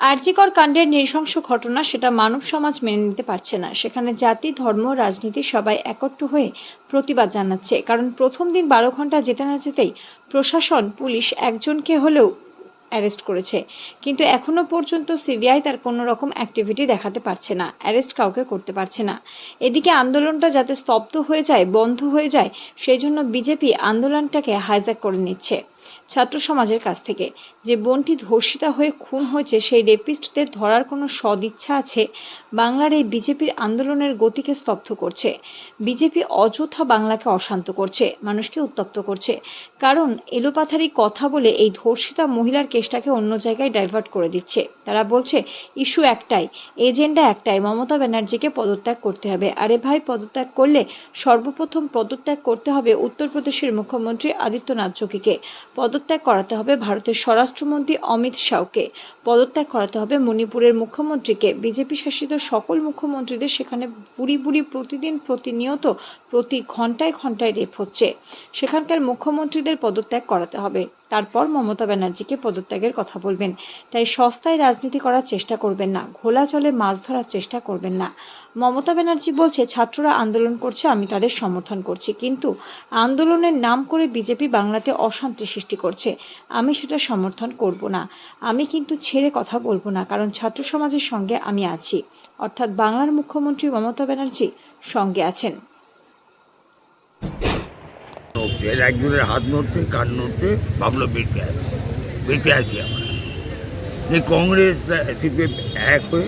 আরজিকর কাণ্ডের নৃশংস ঘটনা সেটা মানব সমাজ মেনে নিতে পারছে না। সেখানে জাতি, ধর্ম, রাজনীতি সবাই একত্র হয়ে প্রতিবাদ জানাচ্ছে। কারণ প্রথম দিন 12 ঘন্টা যেতে না যেতেই প্রশাসন, পুলিশ একজনকে হলেও অ্যারেস্ট করেছে, কিন্তু এখনো পর্যন্ত সিবিআই তার কোনো রকম অ্যাক্টিভিটি দেখাতে পারছে না, অ্যারেস্ট কাউকে করতে পারছে না। এদিকে আন্দোলনটা যাতে স্তব্ধ হয়ে যায়, বন্ধ হয়ে যায়, সেই জন্য বিজেপি আন্দোলনটাকে হাইজ্যাক করে নিচ্ছে ছাত্র সমাজের কাছ থেকে। যে বোনটি ধর্ষিতা হয়ে খুন হয়েছে, সেই রেপিস্টদের ধরার কোনো সদিচ্ছা আছে? বাংলার এই বিজেপির আন্দোলনের গতিকে স্তব্ধ করছে। বিজেপি অযথা বাংলাকে অশান্ত করছে, মানুষকে উত্তপ্ত করছে। কারণ এলোপাথারি কথা বলে এই ধর্ষিতা মহিলার কেসটাকে অন্য জায়গায় ডাইভার্ট করে দিচ্ছে। তারা বলছে ইস্যু একটাই, এজেন্ডা একটাই, মমতা ব্যানার্জিকে পদত্যাগ করতে হবে। আরে ভাই, পদত্যাগ করলে সর্বপ্রথম পদত্যাগ করতে হবে উত্তরপ্রদেশের মুখ্যমন্ত্রী আদিত্যনাথ যোগীকে, পদত্যাগ করাতে হবে ভারতের স্বরাষ্ট্রমন্ত্রী অমিত শাহকে, পদত্যাগ করাতে হবে মণিপুরের মুখ্যমন্ত্রীকে। বিজেপি শাসিত সকল মুখ্যমন্ত্রীদের সেখানে বুড়ি বুড়ি প্রতিদিন, প্রতিনিয়ত, প্রতি ঘন্টায় ঘন্টায় রেপ হচ্ছে। সেখানকার মুখ্যমন্ত্রীদের পদত্যাগ করাতে হবে, তারপর মমতা ব্যানার্জিকে পদত্যাগের কথা বলবেন। তাই সস্তায় রাজনীতি করার চেষ্টা করবেন না, ঘোলা জলে মাছ ধরার চেষ্টা করবেন না। মমতা ব্যানার্জি বলছে ছাত্ররা আন্দোলন করছে, আমি তাদের সমর্থন করছি, কিন্তু আন্দোলনের নাম করে বিজেপি বাংলাতে অশান্তি সৃষ্টি করছে, আমি সেটা সমর্থন করব না। আমি কিন্তু ছেড়ে কথা বলবো না, কারণ ছাত্র সমাজের সঙ্গে আমি আছি, অর্থাৎ বাংলার মুখ্যমন্ত্রী মমতা ব্যানার্জি সঙ্গে আছেন। একজনের হাত নড়তে, কান নড়তে, ভাবলো বেঁচে আছি আমরা। যে কংগ্রেস সিপিএম এক হয়ে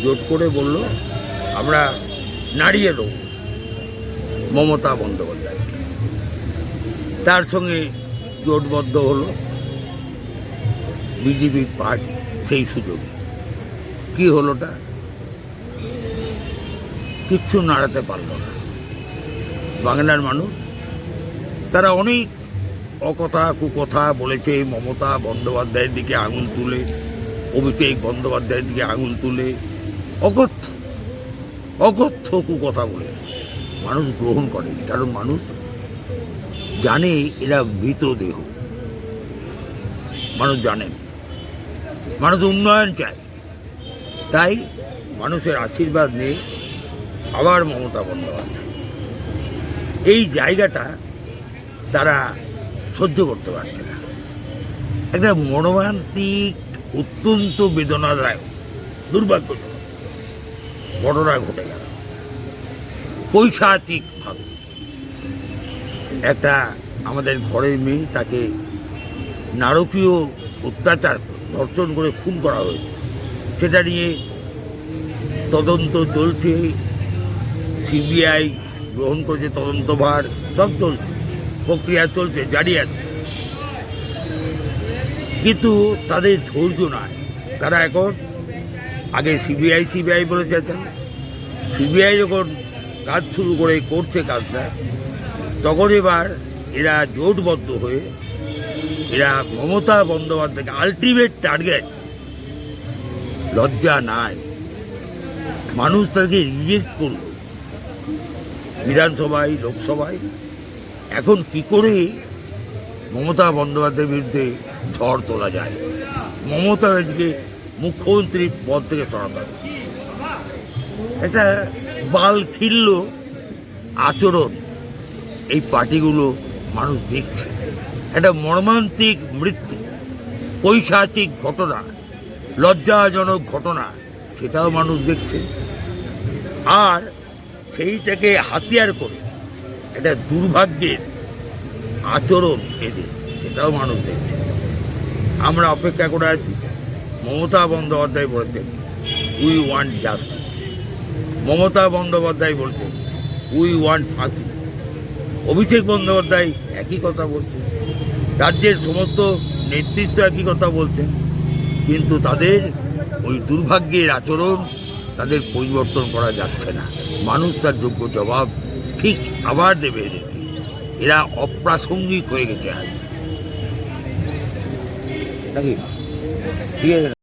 জোট করে বলল আমরা নাড়িয়ে দেবো মমতা বন্দ্যোপাধ্যায়। তার সঙ্গে জোটবদ্ধ হলো বিজেপি পার্টি। সেই সুযোগে কি হলোটা, কিচ্ছু নাড়াতে পারল না বাংলার মানুষ। তারা অনেক অকথা কুকথা বলেছে, মমতা বন্দ্যোপাধ্যায়ের দিকে আঙুল তুলে, অভিষেক বন্দ্যোপাধ্যায়ের দিকে আঙুল তুলে অকথ্য অকথ্য কুকথা বলে মানুষ গ্রহণ করে। কারণ মানুষ জানে এরা মৃতদেহ, মানুষ জানেন, মানুষ উন্নয়ন চায়। তাই মানুষের আশীর্বাদ নিয়ে আবার মমতা বন্দ্যোপাধ্যায়, এই জায়গাটা তারা সহ্য করতে পারছে না। একটা মর্মান্তিক, অত্যন্ত বেদনাদায়ক, দুর্ভাগ্যজনক ঘটনা ঘটে গেল। পৈশাচিকভাবে একটা আমাদের ঘরের মেয়ে, তাকে নারকীয় অত্যাচার, ধর্ষণ করে খুন করা হয়েছে। সেটা নিয়ে তদন্ত চলছে, সিবিআই গ্রহণ করেছে তদন্তভার, সব চলছে, প্রক্রিয়া চলছে, জারি আছে। কিন্তু তাদের ধৈর্য নাই। তারা এখন আগে সিবিআই বলে চেয়েছেন, সিবিআই যখন কাজ শুরু করে করছে কাজটা, তখন এবার এরা জোটবদ্ধ হয়ে এরা মমতা বন্দ্যোপাধ্যায়কে আলটিমেট টার্গেট। লজ্জা নাই, মানুষ তাকে রিজেক্ট করল বিধানসভায়, লোকসভায়। এখন কি করে মমতা বন্দ্যোপাধ্যায়ের বিরুদ্ধে ঝড় তোলা যায়, মমতা ব্যানার্জিকে মুখ্যমন্ত্রীর পদ থেকে সরাতে হবে। একটা বালখিল্য আচরণ এই পার্টিগুলো মানুষ দেখছে। একটা মর্মান্তিক মৃত্যু, পৈশাচিক ঘটনা, লজ্জাজনক ঘটনা, সেটাও মানুষ দেখছে। আর সেইটাকে হাতিয়ার করে একটা দুর্ভাগ্যের আচরণ এদের, সেটাও মানুষ দেখছে। আমরা অপেক্ষা করে আছি। মমতা বন্দ্যোপাধ্যায় বলেছেন we want justice, Mamata Bandyopadhyay বলছেন উই ওয়ান্ট ফাঁসি, অভিষেক বন্দ্যোপাধ্যায় একই কথা বলছেন, রাজ্যের সমস্ত নেতৃত্ব একই কথা বলছেন। কিন্তু তাদের ওই দুর্ভাগ্যের আচরণ, তাদের পরিবর্তন করা যাচ্ছে না। মানুষ তার যোগ্য জবাব ঠিক আবার দেবে এদেরকে। এরা অপ্রাসঙ্গিক হয়ে গেছে আজ, নাকি? ঠিক আছে।